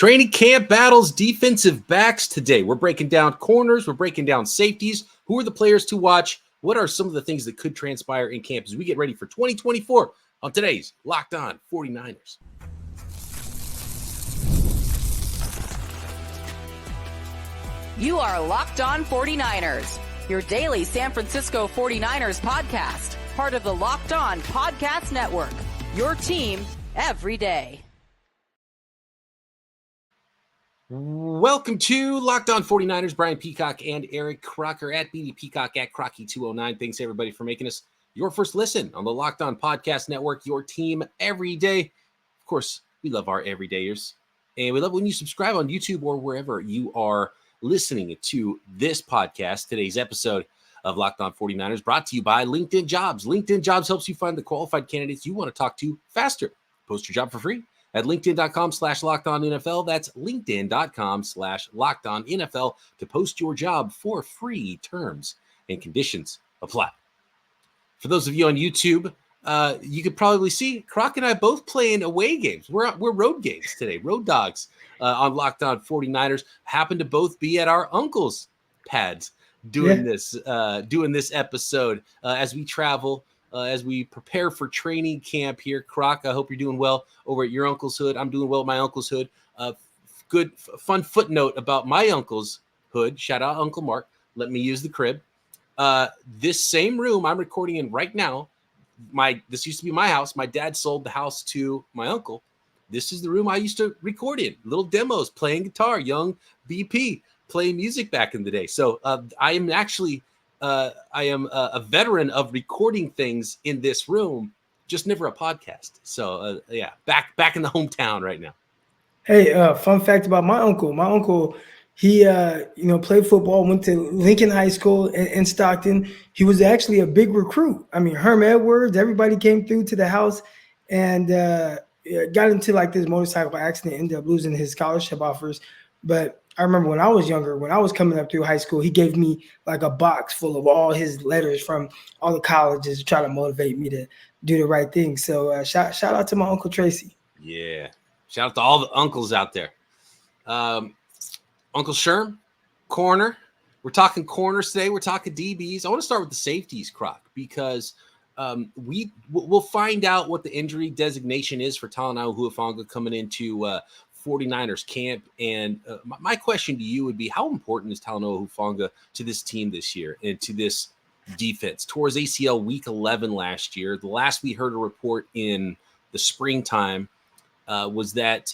Training camp battles defensive backs today. We're breaking down corners. We're breaking down safeties. Who are the players to watch? What are some of the things that could transpire in camp as we get ready for 2024 on today's Locked On 49ers? You are Locked On 49ers, your daily San Francisco 49ers podcast, part of the Locked On Podcast Network, your team every day. Welcome to Locked On 49ers. Brian Peacock and Eric Crocker at BD Peacock at Crocky209. Thanks, everybody, for making us your first listen on the Locked On Podcast Network, your team every day. Of course, we love our everydayers, and we love when you subscribe on YouTube or wherever you are listening to this podcast. Today's episode of Locked On 49ers brought to you by LinkedIn Jobs. LinkedIn Jobs helps you find the qualified candidates you want to talk to faster. Post your job for free at linkedin.com/LockedOnNFL. That's linkedin.com/LockedOnNFL to post your job for free. Terms and conditions apply. For those of you on YouTube, you could probably see Croc and I both playing away games. We're road games today, road dogs on Locked On 49ers. Happen to both be at our uncle's pads doing this episode as we travel. As we prepare for training camp here. Croc, I hope you're doing well over at your uncle's hood. I'm doing well at my uncle's hood. Good, fun footnote about my uncle's hood. Shout out Uncle Mark. Let me use the crib. This same room I'm recording in right now, this used to be my house. My dad sold the house to my uncle. This is the room I used to record in. Little demos, playing guitar, young BP, playing music back in the day. So I am actually... I am a veteran of recording things in this room, just never a podcast. So back in the hometown right now. Hey, fun fact about my uncle. My uncle, he played football, went to Lincoln High School in Stockton. He was actually a big recruit. I mean, Herm Edwards, everybody came through to the house and got into like this motorcycle accident, ended up losing his scholarship offers. But I remember when I was younger, when I was coming up through high school, he gave me like a box full of all his letters from all the colleges to try to motivate me to do the right thing. So shout out to my Uncle Tracy. Yeah. Shout out to all the uncles out there. Uncle Sherm, corner. We're talking corners today. We're talking DBs. I want to start with the safeties, Croc, because we'll find out what the injury designation is for Talanoa Hufanga coming into 49ers camp. And my question to you would be, how important is Talanoa Hufanga to this team this year and to this defense? Tore his ACL week 11 last year. The last we heard a report in the springtime was that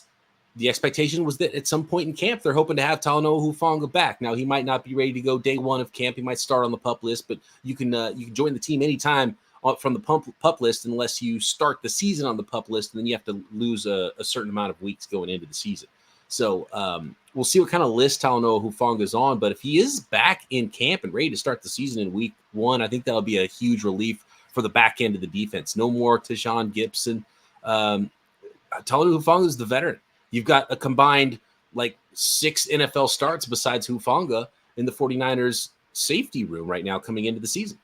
the expectation was that at some point in camp, they're hoping to have Talanoa Hufanga back. Now, he might not be ready to go day one of camp. He might start on the PUP list, but you can join the team anytime from the PUP list unless you start the season on the PUP list, and then you have to lose a certain amount of weeks going into the season. So we'll see what kind of list Talanoa Hufanga is on, but if he is back in camp and ready to start the season in week one, I think that'll be a huge relief for the back end of the defense. No more Tashawn Gibson. Talanoa Hufanga is the veteran. You've got a combined like 6 NFL starts besides Hufanga in the 49ers safety room right now coming into the season.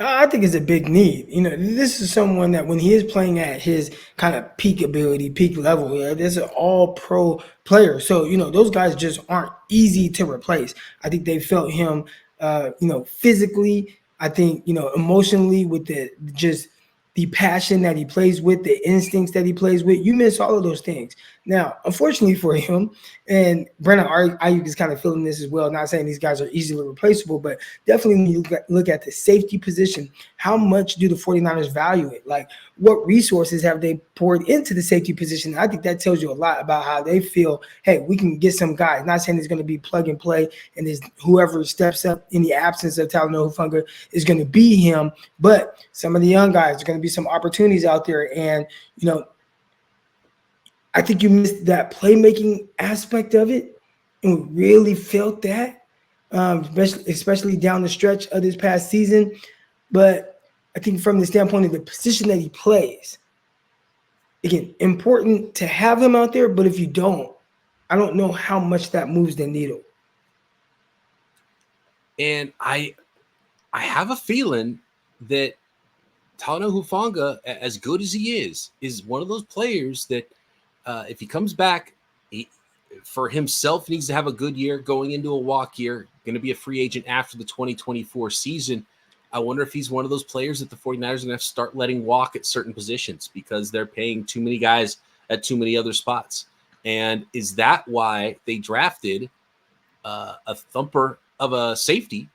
I think it's a big need. This is someone that when he is playing at his kind of peak ability, peak level, this is an all-pro player. So, those guys just aren't easy to replace. I think they felt him, physically. I think, emotionally with the passion that he plays with, the instincts that he plays with. You miss all of those things. Now, unfortunately for him, and Brandon Ayuk is kind of feeling this as well, not saying these guys are easily replaceable, but definitely when you look at the safety position, how much do the 49ers value it? Like, what resources have they poured into the safety position? I think that tells you a lot about how they feel, hey, we can get some guys. Not saying it's going to be plug and play, and whoever steps up in the absence of Talanoa Hufanga is going to be him, but some of the young guys are going to be some opportunities out there, and, I think you missed that playmaking aspect of it, and we really felt that, especially down the stretch of this past season. But I think from the standpoint of the position that he plays, again, important to have him out there, but if you don't, I don't know how much that moves the needle. And I have a feeling that Talanoa Hufanga, as good as he is one of those players that if he comes back, he for himself, needs to have a good year going into a walk year, going to be a free agent after the 2024 season. I wonder if he's one of those players that the 49ers are going to have to start letting walk at certain positions because they're paying too many guys at too many other spots. And is that why they drafted a thumper of a safety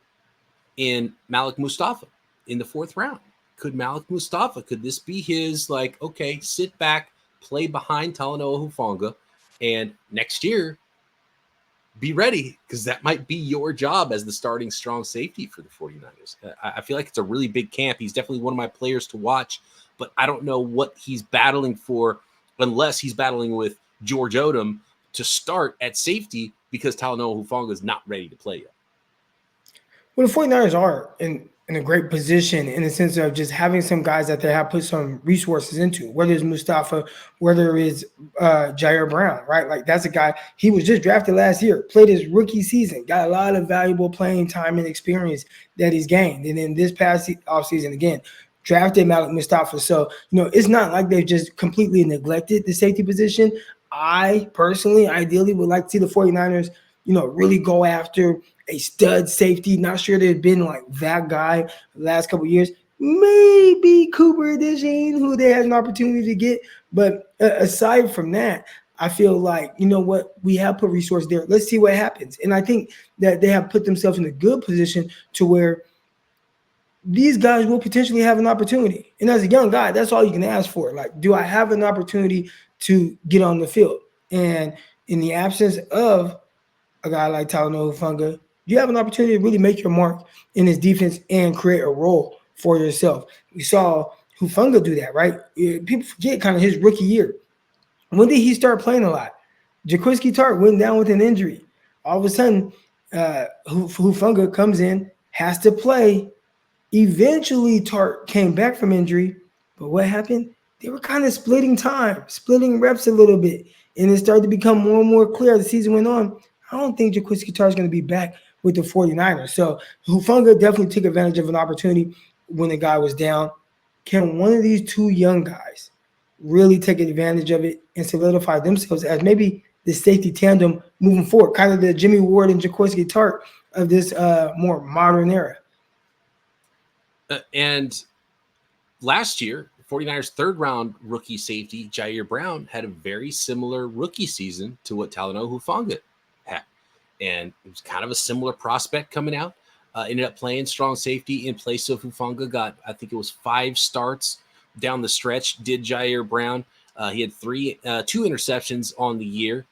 in Malik Mustapha in the 4th round? Could Malik Mustapha, could this be his, like, okay, sit back, play behind Talanoa Hufanga, and next year be ready, because that might be your job as the starting strong safety for the 49ers. I feel like it's a really big camp. He's definitely one of my players to watch, but I don't know what he's battling for unless he's battling with George Odom to start at safety because Talanoa Hufanga is not ready to play yet. Well, the 49ers are in a great position in the sense of just having some guys that they have put some resources into, whether it's Mustapha, whether it's Ji'ayir Borwn, right? Like, that's a guy, he was just drafted last year, played his rookie season, got a lot of valuable playing time and experience that he's gained. And then this past offseason, again, drafted Malik Mustapha. So, it's not like they've just completely neglected the safety position. I personally, ideally, would like to see the 49ers, really go after a stud safety. Not sure they've been like that guy the last couple of years. Maybe Cooper DeJean, who they had an opportunity to get. But aside from that, I feel like, we have put resources there. Let's see what happens. And I think that they have put themselves in a good position to where these guys will potentially have an opportunity. And as a young guy, that's all you can ask for. Like, do I have an opportunity to get on the field? And in the absence of a guy like Talanoa Hufanga, you have an opportunity to really make your mark in his defense and create a role for yourself. We saw Hufanga do that, right? People forget kind of his rookie year. When did he start playing a lot? Jaquiski Tartt went down with an injury. All of a sudden, Hufanga comes in, has to play. Eventually, Tartt came back from injury. But what happened? They were kind of splitting time, splitting reps a little bit. And it started to become more and more clear as the season went on. I don't think Jaquiski Tartt is going to be back with the 49ers. So Hufanga definitely took advantage of an opportunity when the guy was down. Can one of these two young guys really take advantage of it and solidify themselves as maybe the safety tandem moving forward, kind of the Jimmy Ward and Jaquiski Tartt of this more modern era? And last year, 49ers third-round rookie safety Ji'ayir Borwn had a very similar rookie season to what Talanoa Hufanga had. And it was kind of a similar prospect coming out. Ended up playing strong safety in place of Hufanga. Got, I think it was 5 starts down the stretch, did Ji'ayir Borwn. He had 2 interceptions on the year.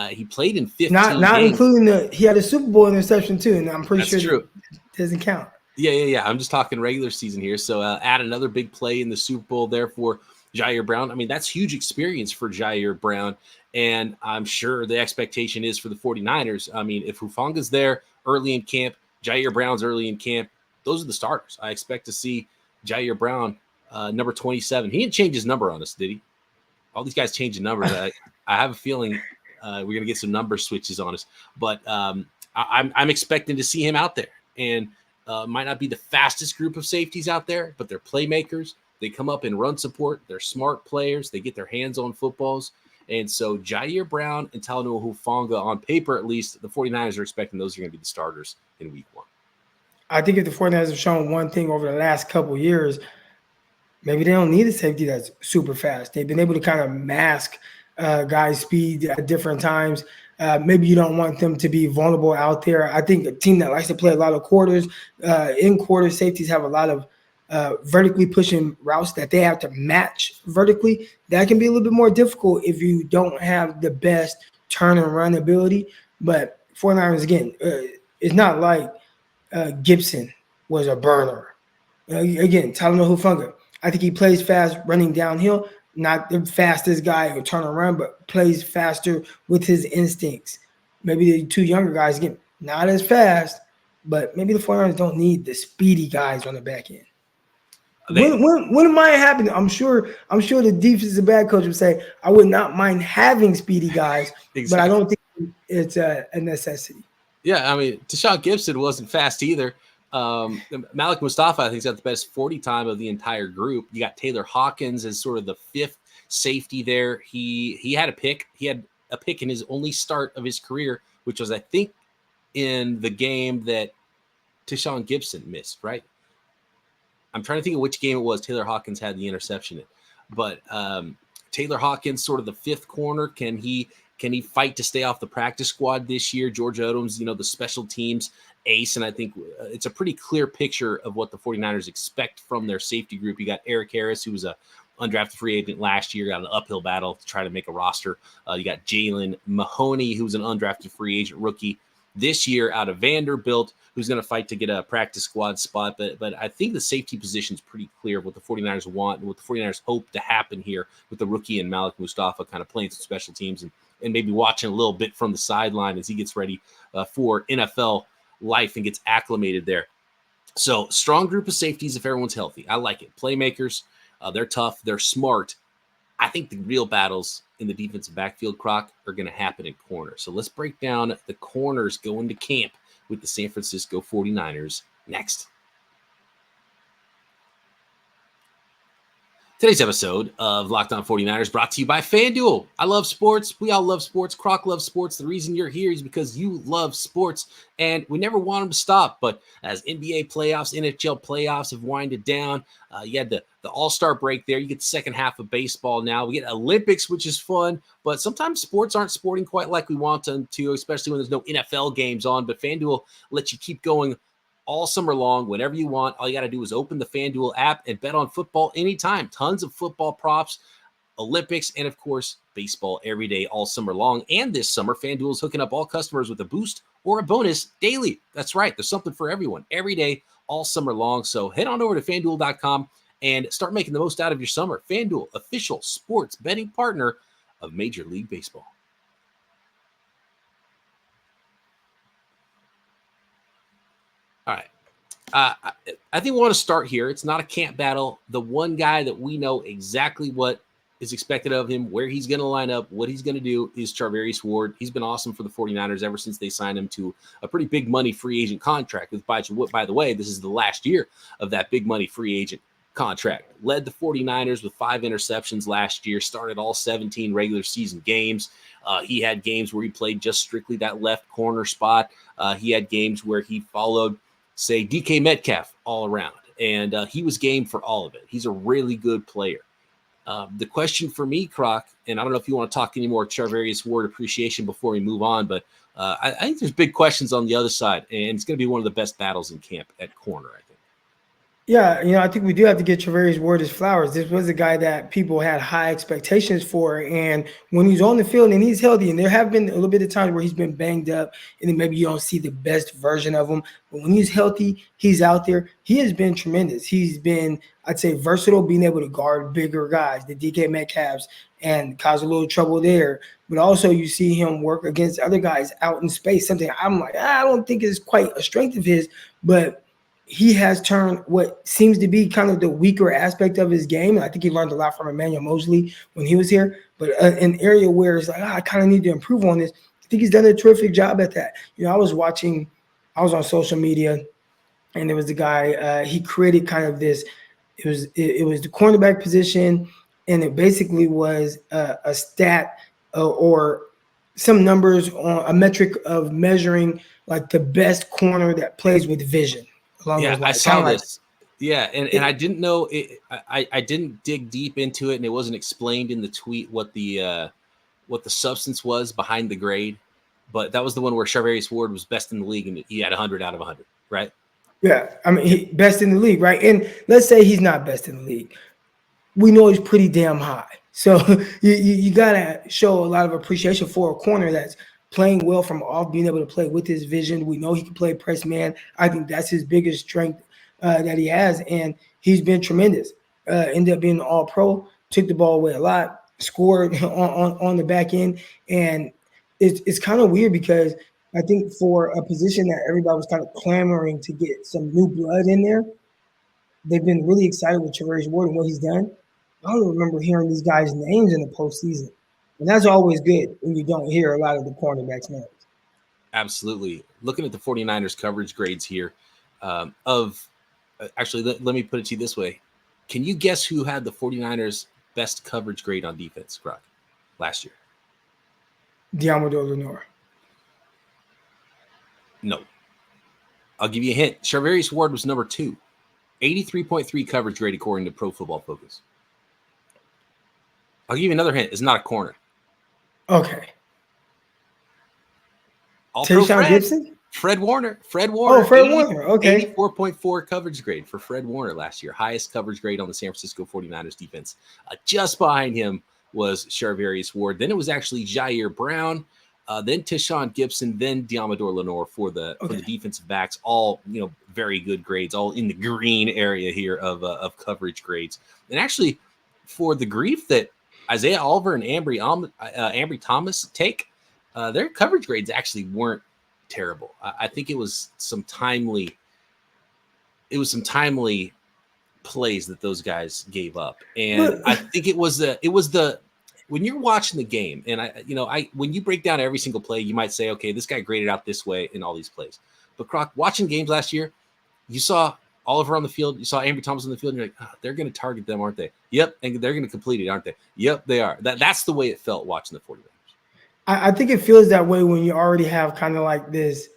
He played in 15 not games. Including he had a Super Bowl interception too, and I'm pretty That's sure true. It doesn't count. Yeah. I'm just talking regular season here. So add another big play in the Super Bowl there for Ji'ayir Borwn. I mean, that's huge experience for Ji'ayir Borwn. And I'm sure the expectation is for the 49ers. I mean, if Hufanga's there early in camp, Ji'ayir Brown's early in camp, those are the starters. I expect to see Ji'ayir Borwn, number 27. He didn't change his number on us, did he? All these guys changing numbers. I have a feeling we're going to get some number switches on us. But I'm expecting to see him out there. And might not be the fastest group of safeties out there, but they're playmakers. They come up in run support. They're smart players. They get their hands on footballs. And so Ji'ayir Borwn and Talanoa Hufanga, on paper at least, the 49ers are expecting those are going to be the starters in week 1. I think if the 49ers have shown one thing over the last couple of years, maybe they don't need a safety that's super fast. They've been able to kind of mask guys' speed at different times. Maybe you don't want them to be vulnerable out there. I think a team that likes to play a lot of quarters, in quarter safeties have a lot of vertically pushing routes that they have to match vertically. That can be a little bit more difficult if you don't have the best turn and run ability. But 49ers, again, it's not like Gibson was a burner. Again, Talanoa Hufanga, I think he plays fast running downhill. Not the fastest guy who turn around, but plays faster with his instincts. Maybe the 2 younger guys, again, not as fast, but maybe the 49ers don't need the speedy guys on the back end. When it might happen, I'm sure the defensive back coach would say, I would not mind having speedy guys, exactly. But I don't think it's a necessity. Yeah, I mean, Tashawn Gibson wasn't fast either. Malik Mustapha, I think, has got the best 40 time of the entire group. You got Taylor Hawkins as sort of the 5th safety there. He had a pick. He had a pick in his only start of his career, which was, I think, in the game that Tyshawn Gibson missed, right? I'm trying to think of which game it was. Taylor Hawkins had the interception in. But Taylor Hawkins, sort of the fifth corner, can he fight to stay off the practice squad this year? George Odom's, the special teams ace, and I think it's a pretty clear picture of what the 49ers expect from their safety group. You got Eric Harris, who was a undrafted free agent last year, got an uphill battle to try to make a roster. You got Jalen Mahoney, who's an undrafted free agent rookie this year out of Vanderbilt, who's going to fight to get a practice squad spot. But I think the safety position is pretty clear of what the 49ers want and what the 49ers hope to happen here with the rookie and Malik Mustapha kind of playing some special teams and maybe watching a little bit from the sideline as he gets ready for NFL life and gets acclimated there. So strong group of safeties if everyone's healthy. I like it. Playmakers, they're tough. They're smart. I think the real battles in the defensive backfield, Croc, are going to happen in corner. So let's break down the corners going to camp with the San Francisco 49ers next. Today's episode of Locked On 49ers brought to you by FanDuel. I love sports. We all love sports. Croc loves sports. The reason you're here is because you love sports, and we never want them to stop. But as NBA playoffs, NHL playoffs have winded down, you had the All-Star break there. You get the second half of baseball now. We get Olympics, which is fun, but sometimes sports aren't sporting quite like we want them to, especially when there's no NFL games on. But FanDuel lets you keep going all summer long, whenever you want. All you got to do is open the FanDuel app and bet on football anytime. Tons of football props, Olympics, and of course, baseball every day, all summer long. And this summer, FanDuel is hooking up all customers with a boost or a bonus daily. That's right. There's something for everyone every day, all summer long. So head on over to FanDuel.com and start making the most out of your summer. FanDuel, official sports betting partner of Major League Baseball. All right. I think we want to start here. It's not a camp battle. The one guy that we know exactly what is expected of him, where he's going to line up, what he's going to do is Charvarius Ward. He's been awesome for the 49ers ever since they signed him to a pretty big money free agent contract. By the way, this is the last year of that big money free agent contract. Led the 49ers with 5 interceptions last year, started all 17 regular season games. He had games where he played just strictly that left corner spot. He had games where he followed, say, DK Metcalf all around, and he was game for all of it. He's a really good player. The question for me, Croc, and I don't know if you want to talk any more Charvarius Ward appreciation before we move on, but I think there's big questions on the other side, and it's going to be one of the best battles in camp at corner, I think. Yeah, I think we do have to get Charvarius Ward his flowers. This was a guy that people had high expectations for, and when he's on the field and he's healthy, and there have been a little bit of times where he's been banged up, and then maybe you don't see the best version of him, but when he's healthy, he's out there. He has been tremendous. He's been, I'd say, versatile, being able to guard bigger guys, the DK Metcalfs, and cause a little trouble there. But also you see him work against other guys out in space, something I'm like, I don't think is quite a strength of his, but he has turned what seems to be kind of the weaker aspect of his game. And I think he learned a lot from Emmanuel Mosley when he was here. But an area where it's like, I kind of need to improve on this. I think he's done a terrific job at that. I was on social media, and there was a guy, he created kind of this, it was the cornerback position, and it basically was a stat or some numbers on a metric of measuring like the best corner that plays with vision. I saw this. Yeah, and I didn't know it. I didn't dig deep into it, and it wasn't explained in the tweet what the substance was behind the grade. But that was the one where Charvarius Ward was best in the league, and he had 100 out of 100, right? Yeah, I mean, best in the league, right? And let's say he's not best in the league. We know he's pretty damn high. So you got to show a lot of appreciation for a corner that's playing well from off, being able to play with his vision. We know he can play press man. I think that's his biggest strength that he has, and he's been tremendous. Ended up being an all-pro, took the ball away a lot, scored on the back end, and it's kind of weird because I think for a position that everybody was kind of clamoring to get some new blood in there, they've been really excited with Charvarius Ward and what he's done. I don't remember hearing these guys' names in the postseason. And that's always good when you don't hear a lot of the cornerbacks' names. Absolutely. Looking at the 49ers coverage grades here, actually, let me put it to you this way. Can you guess who had the 49ers' best coverage grade on defense, Croc, last year? Lenore. No. I'll give you a hint. Charvarius Ward was number 2. 83.3 coverage grade according to Pro Football Focus. I'll give you another hint. It's not a corner. Okay. Tayshaun Gibson? Fred Warner. Oh, Fred Warner. Okay. 84.4 coverage grade for Fred Warner last year. Highest coverage grade on the San Francisco 49ers defense. Just behind him was Charvarius Ward. Then it was actually Ji'ayir Borwn, then Tayshaun Gibson, then Diamador Lenore for the defensive backs. All very good grades, all in the green area here of coverage grades. And actually, for the grief that Isaiah Oliver and Ambry Thomas take, their coverage grades actually weren't terrible. I think it was some timely plays that those guys gave up, and I think it was the when you're watching the game, and when you break down every single play, you might say, okay, this guy graded out this way in all these plays. But Croc, watching games last year, you saw Oliver on the field, you saw Ambry Thomas on the field, and you're like, they're going to target them, aren't they? Yep, and they're going to complete it, aren't they? Yep, they are. That's the way it felt watching the 49ers. I think it feels that way when you already have kind of like this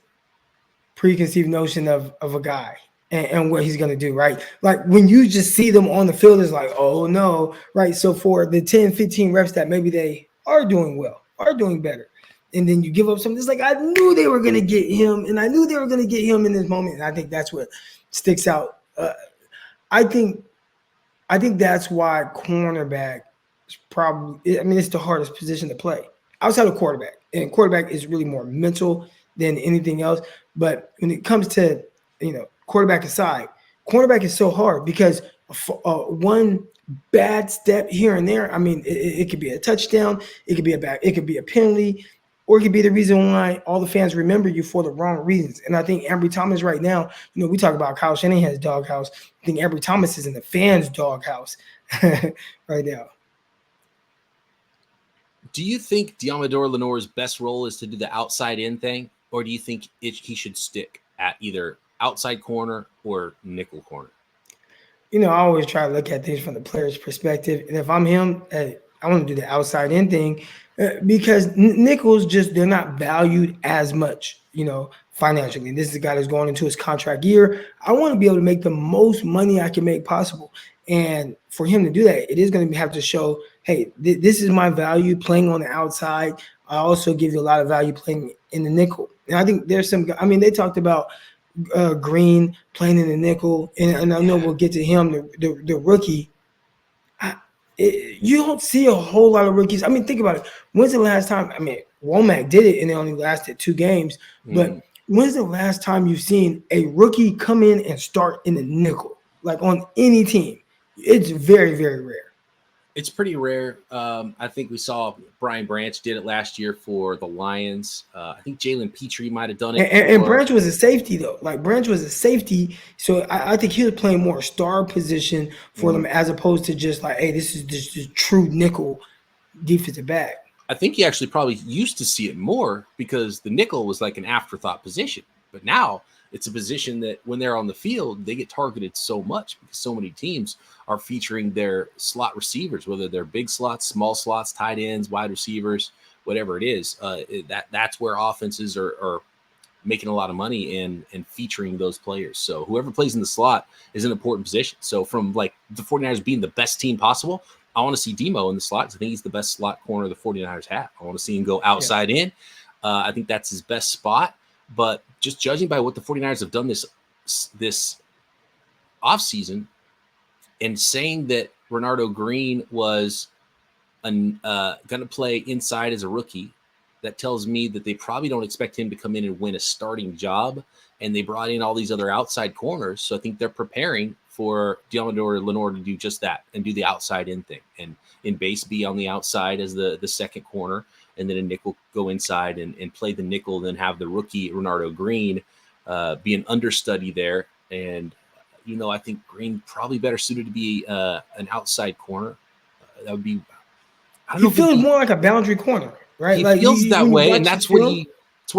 preconceived notion of a guy and what he's going to do, right? Like when you just see them on the field, it's like, oh no, right? So for the 10, 15 reps that maybe they are doing well, are doing better, and then you give up something, it's like, I knew they were going to get him, and I knew they were going to get him in this moment, and I think that's what sticks out. I think that's why cornerback is probably, it's the hardest position to play outside of quarterback, and quarterback is really more mental than anything else. But when it comes to, quarterback aside, cornerback is so hard because one bad step here and there, it could be a touchdown, it could be a penalty, or it could be the reason why all the fans remember you for the wrong reasons. And I think Ambry Thomas right now, we talk about Kyle Shanahan's doghouse. I think Ambry Thomas is in the fans' doghouse right now. Do you think Diamador Lenore's best role is to do the outside in thing, or do you think he should stick at either outside corner or nickel corner? I always try to look at things from the player's perspective. And if I'm him, I want to do the outside in thing because nickels they're not valued as much, financially. This is a guy that's going into his contract year. I want to be able to make the most money I can make possible. And for him to do that, it is going to have to show, hey, this is my value playing on the outside. I also give you a lot of value playing in the nickel. And I think there's they talked about Green playing in the nickel, and I know we'll get to him, the rookie. You don't see a whole lot of rookies. Think about it. When's the last time? Womack did it, and it only lasted 2 games. But when's the last time you've seen a rookie come in and start in the nickel, like on any team? It's very, very rare. It's pretty rare. I think we saw Brian Branch did it last year for the Lions. I think Jalen Petrie might have done it. And Branch was a safety, though. Like, Branch was a safety, so I think he was playing more star position for them as opposed to just like, hey, this is just true nickel defensive back. I think you actually probably used to see it more because the nickel was like an afterthought position. But now it's a position that when they're on the field, they get targeted so much because so many teams are featuring their slot receivers, whether they're big slots, small slots, tight ends, wide receivers, whatever it is. That's where offenses are making a lot of money and featuring those players. So whoever plays in the slot is an important position. So from like the 49ers being the best team possible, I want to see Demo in the slot because I think he's the best slot corner the 49ers have. I want to see him go outside in. I think that's his best spot. But just judging by what the 49ers have done this offseason and saying that Renardo Green was going to play inside as a rookie, that tells me that they probably don't expect him to come in and win a starting job. And they brought in all these other outside corners. So I think they're preparing for Diamador Lenore to do just that and do the outside in thing. And in base be on the outside as the second corner. And then a nickel go inside and play the nickel, then have the rookie Renardo Green be an understudy there. And, I think Green probably better suited to be an outside corner. That would be – I don't know. He feels more like a boundary corner, right? He feels that way, and that's what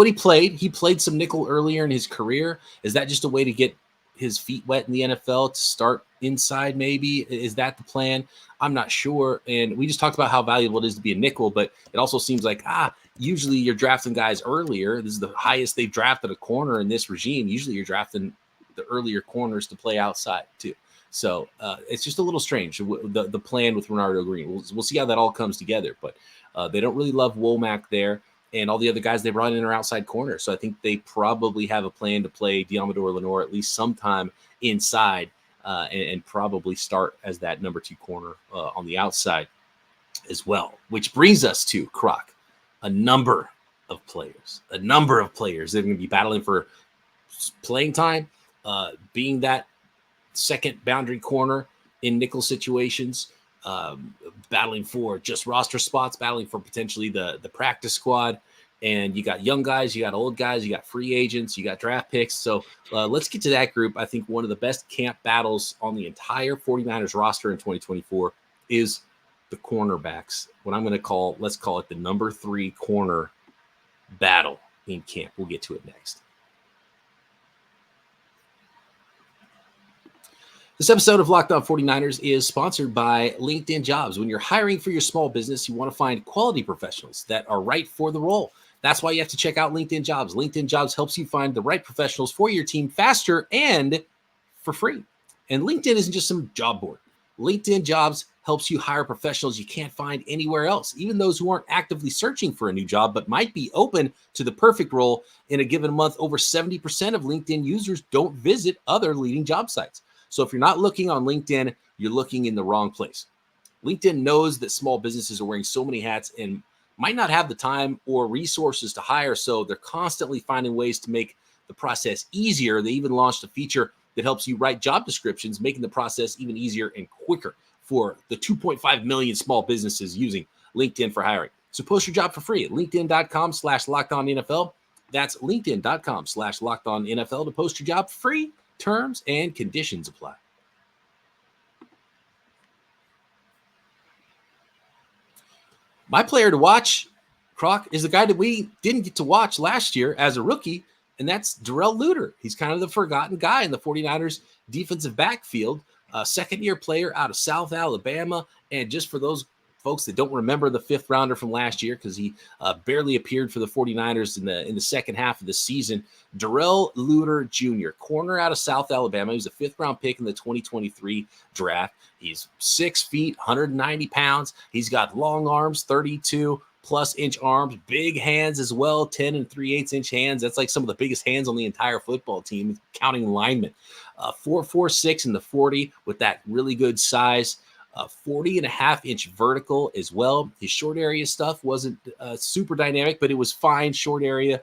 he played. He played some nickel earlier in his career. Is that just a way to get his feet wet in the NFL to start inside maybe? Is that the plan? I'm not sure. And we just talked about how valuable it is to be a nickel, but it also seems like, usually you're drafting guys earlier. This is the highest they've drafted a corner in this regime. Usually you're drafting the earlier corners to play outside too. So it's just a little strange, the plan with Renardo Green. We'll see how that all comes together, but they don't really love Womack there. And all the other guys they brought in are outside corners. So I think they probably have a plan to play Diamador Lenore at least sometime inside and probably start as that number 2 corner on the outside as well. Which brings us to, Croc, a number of players that are going to be battling for playing time, being that second boundary corner in nickel situations, battling for just roster spots, battling for potentially the practice squad. And you got young guys, you got old guys, you got free agents, you got draft picks. So let's get to that group. I think one of the best camp battles on the entire 49ers roster in 2024 is the cornerbacks. What I'm going to call, let's call it the number 3 corner battle in camp. We'll get to it next. This episode of Locked On 49ers is sponsored by LinkedIn Jobs. When you're hiring for your small business, you want to find quality professionals that are right for the role. That's why you have to check out LinkedIn Jobs. LinkedIn Jobs helps you find the right professionals for your team faster and for free. And LinkedIn isn't just some job board. LinkedIn Jobs helps you hire professionals you can't find anywhere else, even those who aren't actively searching for a new job but might be open to the perfect role in a given month. Over 70% of LinkedIn users don't visit other leading job sites. So if you're not looking on LinkedIn, you're looking in the wrong place. LinkedIn knows that small businesses are wearing so many hats and might not have the time or resources to hire, so they're constantly finding ways to make the process easier. They even launched a feature that helps you write job descriptions, making the process even easier and quicker for the 2.5 million small businesses using LinkedIn for hiring. So post your job for free at linkedin.com/lockedonnfl. That's linkedin.com/lockedonnfl to post your job for free. Terms and conditions apply. My player to watch, Croc, is the guy that we didn't get to watch last year as a rookie, and that's Darrell Luter. He's kind of the forgotten guy in the 49ers defensive backfield, second-year player out of South Alabama. And just for those folks that don't remember the 5th rounder from last year, because he barely appeared for the 49ers in the second half of the season, Darrell Luter Jr., corner out of South Alabama. He was a 5th-round pick in the 2023 draft. He's 6 feet, 190 pounds. He's got long arms, 32-plus inch arms, big hands as well, 10 3/8-inch hands. That's like some of the biggest hands on the entire football team, counting linemen. 4.46 in the 40 with that really good size. 40.5-inch vertical as well. His short area stuff wasn't super dynamic, but it was fine. Short area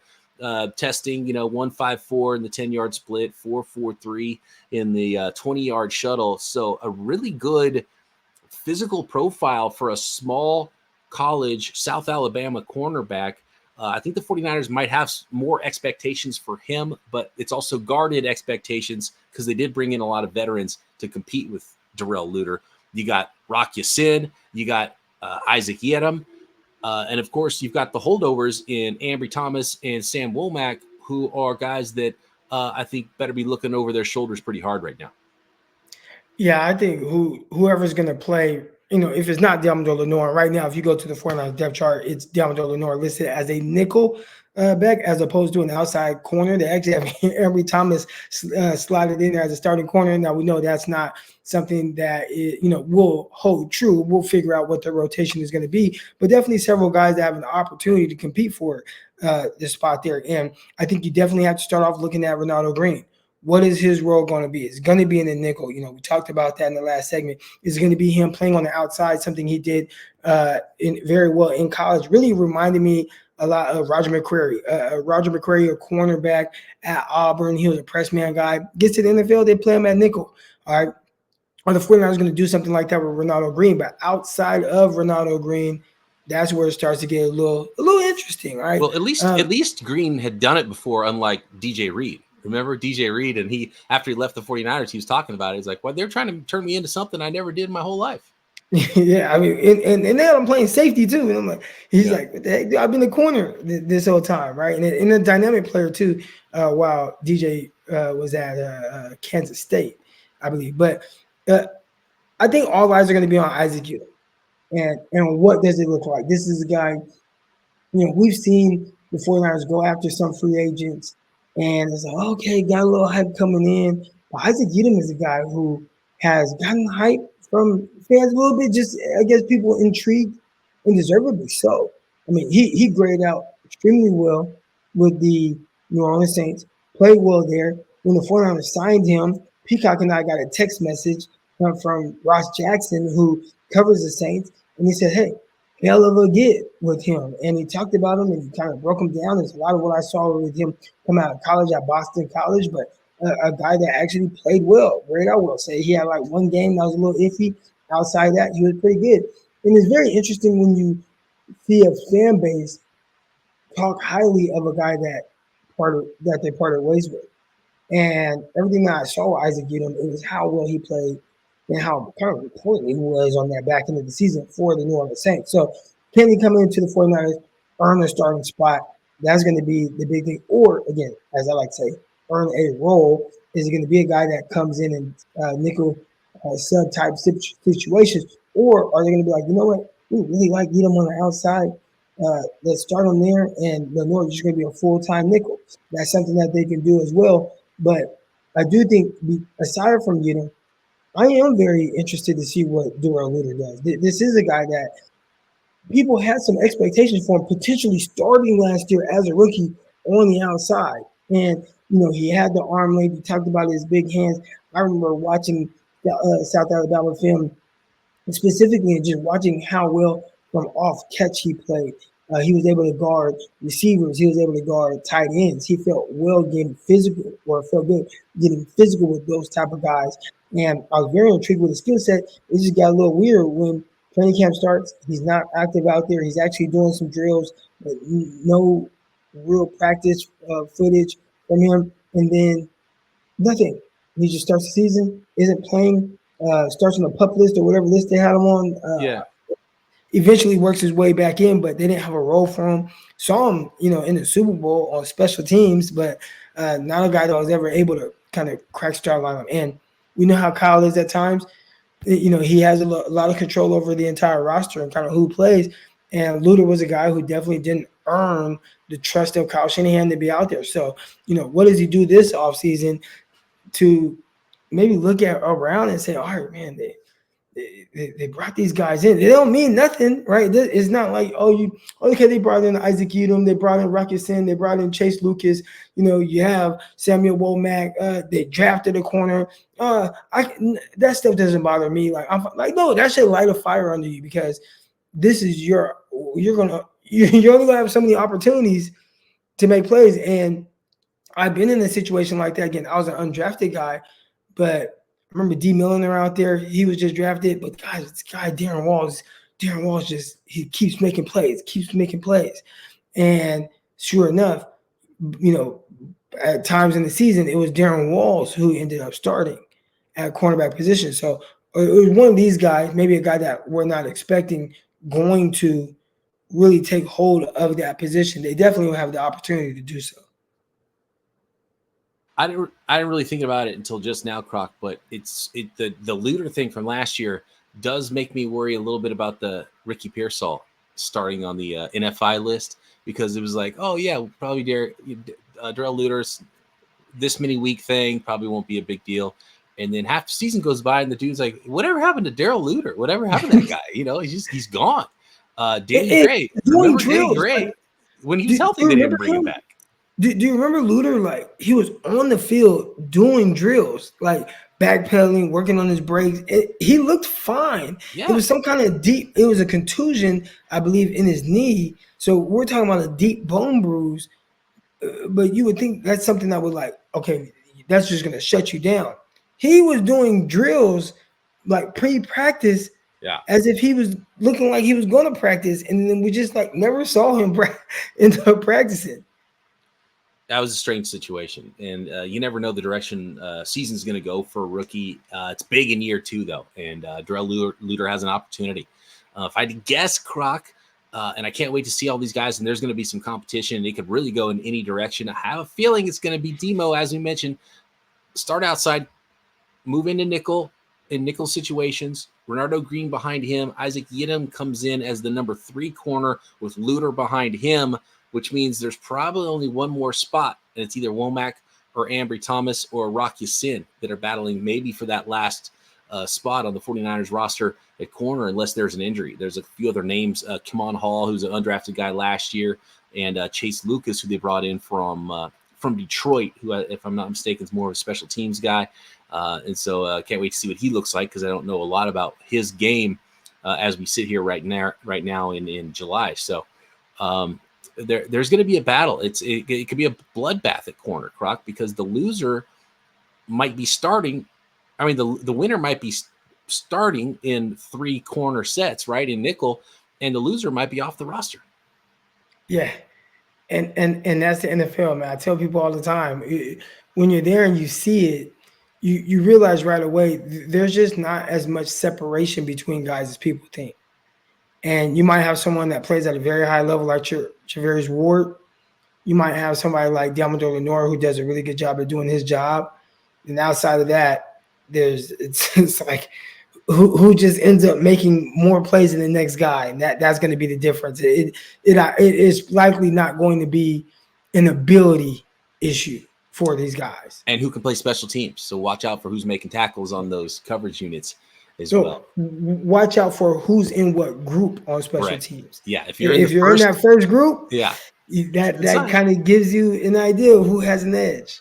testing, 1.54 in the 10-yard split, 4.43 in the 20-yard shuttle. So a really good physical profile for a small college South Alabama cornerback. I think the 49ers might have more expectations for him, but it's also guarded expectations because they did bring in a lot of veterans to compete with Darrell Luter. You got Rock Ya-Sin, you got Isaac Yiadom, and of course, you've got the holdovers in Ambry Thomas and Sam Womack, who are guys that I think better be looking over their shoulders pretty hard right now. Yeah, I think whoever's going to play, if it's not Diamador Lenore, right now, if you go to the 49ers depth chart, it's Diamador Lenore listed as a nickel back as opposed to an outside corner. They actually have Ambry Thomas slotted in there as a starting corner. Now, we know that's not something that will hold true. We'll figure out what the rotation is going to be, but definitely several guys that have an opportunity to compete for this spot there. And I think you definitely have to start off looking at Renardo Green. What is his role going to be? It's going to be in the nickel. We talked about that in the last segment. It's going to be him playing on the outside, something he did very well in college. Really reminded me a lot of Roger McCreary. Roger McCreary, a cornerback at Auburn. He was a press man guy. Gets to the NFL, they play him at nickel. All right. Are the 49ers going to do something like that with Renardo Green? But outside of Renardo Green, that's where it starts to get a little interesting, right? Well, at least Green had done it before, unlike DJ Reed. Remember DJ Reed? And after he left the 49ers, he was talking about it. He's like, well, they're trying to turn me into something I never did in my whole life. Yeah, I mean, and now I'm playing safety too. And I'm like, like, what the heck? I've been in the corner this whole time, right? And a dynamic player too, while DJ was at Kansas State, I believe. But I think all eyes are going to be on Isaac Yiadom. And what does it look like? This is a guy, we've seen the 49ers go after some free agents, and it's like, okay, got a little hype coming in. But Isaac Yiadom is a guy who has gotten hype from fans a little bit, just, I guess, people intrigued, and deservedly so. I mean, he graded out extremely well with the New Orleans Saints, played well there. When the 49ers signed him, Peacock and I got a text message from Ross Jackson, who covers the Saints, and he said, hey, hell of a get with him. And he talked about him, and he kind of broke him down. There's a lot of what I saw with him come out of college at Boston College, but a guy that actually played well, graded out well. Say he had like one game that was a little iffy. Outside that, he was pretty good. And it's very interesting when you see a fan base talk highly of a guy that they parted ways with. And everything that I saw with Isaac Yiadom, it was how well he played and how kind of important he was on that back end of the season for the New Orleans Saints. So can he come into the 49ers, earn a starting spot? That's going to be the big thing. Or, again, as I like to say, earn a role. Is it going to be a guy that comes in and nickel sub-type situations? Or are they going to be like, you know what, we really like Yiadom on the outside. Let's start him there, and Lenore is just going to be a full-time nickel. That's something that they can do as well. But I do think, aside from Yiadom, I am very interested to see what Darrell Luter does. This is a guy that people had some expectations for him potentially starting last year as a rookie on the outside. And, he had the arm length. He talked about his big hands. I remember watching the South Alabama film, specifically and just watching how well from off catch he played. He was able to guard receivers. He was able to guard tight ends. He felt well getting physical, or felt good getting physical with those type of guys. And I was very intrigued with his skill set. It just got a little weird when training camp starts. He's not active out there. He's actually doing some drills, but no real practice footage from him. And then nothing. He just starts the season, isn't playing, starts on the PUP list or whatever list they had him on. Eventually works his way back in, but they didn't have a role for him. Saw him, in the Super Bowl on special teams, but not a guy that was ever able to kind of crack star line him. And we know how Kyle is at times. He has a lot of control over the entire roster and kind of who plays. And Luter was a guy who definitely didn't earn the trust of Kyle Shanahan to be out there. So, what does he do this offseason to maybe look at around and say, all right, man, they brought these guys in. They don't mean nothing, right? It's not like, they brought in Isaac Yiadom, they brought in Ruckerson, they brought in Chase Lucas. You have Samuel Womack. They drafted a corner. That stuff doesn't bother me. Like, I'm like, no, that should light a fire under you, because this is you're only gonna have so many opportunities to make plays. And I've been in a situation like that. Again, I was an undrafted guy, but I remember D. Milliner out there. He was just drafted. But guys, this guy, Darren Walls he keeps making plays. And sure enough, at times in the season, it was Darren Walls who ended up starting at cornerback position. So it was one of these guys, maybe a guy that we're not expecting going to really take hold of that position. They definitely will have the opportunity to do so. I didn't really think about it until just now, Croc, but the Luter thing from last year does make me worry a little bit about the Ricky Pearsall starting on the NFI list, because it was like, oh yeah, probably Darrell Luter's this many week thing probably won't be a big deal. And then half the season goes by and the dude's like, whatever happened to Darrell Luter? Whatever happened to that guy? He's gone. Danny Gray. Remember Danny Gray? When he was healthy, they didn't bring him back. Do you remember Luter? Like, he was on the field doing drills, like backpedaling, working on his brakes. He looked fine. Yeah. It was some kind of deep. It was a contusion, I believe, in his knee. So we're talking about a deep bone bruise. But you would think that's something that would, like, okay, that's just going to shut you down. He was doing drills like pre-practice, as if he was looking like he was going to practice, and then we just like never saw him end up practicing. That was a strange situation, and you never know the direction season's going to go for a rookie. It's big in year 2, though, and Darrell Luter has an opportunity. If I had to guess, Croc, and I can't wait to see all these guys, and there's going to be some competition, and it could really go in any direction. I have a feeling it's going to be Demo, as we mentioned. start outside, move into nickel in nickel situations. Renardo Green behind him. Isaac Yiadom comes in as the number 3 corner with Luter behind him, which means there's probably only one more spot, and it's either Womack or Ambry Thomas or Rock Ya-Sin that are battling maybe for that last spot on the 49ers roster at corner, unless there's an injury. There's a few other names, Kimon Hall, who's an undrafted guy last year, and Chase Lucas, who they brought in from Detroit, who, if I'm not mistaken, is more of a special teams guy. And so can't wait to see what he looks like, because I don't know a lot about his game as we sit here right now in July. So there's going to be a battle. It could be a bloodbath at corner, Croc, because the loser might be starting. I mean, the winner might be starting in 3 corner sets, right, in nickel, and the loser might be off the roster. Yeah. And that's the NFL, man. I tell people all the time, when you're there and you see it, you realize right away there's just not as much separation between guys as people think. And you might have someone that plays at a very high level like Ji'ayir Borwn. You might have somebody like Darrell Luter who does a really good job of doing his job. And outside of that, it's like who just ends up making more plays than the next guy, and that's going to be the difference. It is likely not going to be an ability issue for these guys. And who can play special teams. So watch out for who's making tackles on those coverage units as well. Watch out for who's in what group on special teams. Yeah, if you're in that first group, yeah, that kind of gives you an idea of who has an edge.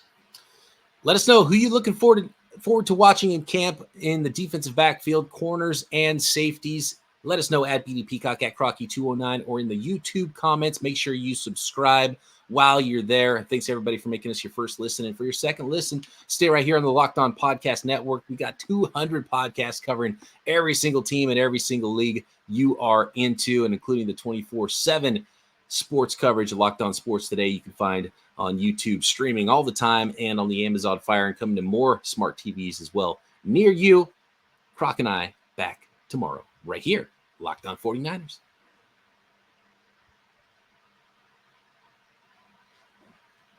Let us know who you're looking forward to watching in camp in the defensive backfield, corners and safeties. Let us know at BD Peacock, at Crocky209, or in the YouTube comments. Make sure you subscribe while you're there. Thanks everybody for making us your first listen. And for your second listen, stay right here on the Locked On Podcast Network. We got 200 podcasts covering every single team and every single league you are into, and including the 24/7 sports coverage of Locked On Sports Today. You can find on YouTube, streaming all the time, and on the Amazon Fire, and coming to more smart TVs as well near you. Croc and I back tomorrow right here, Locked On 49ers.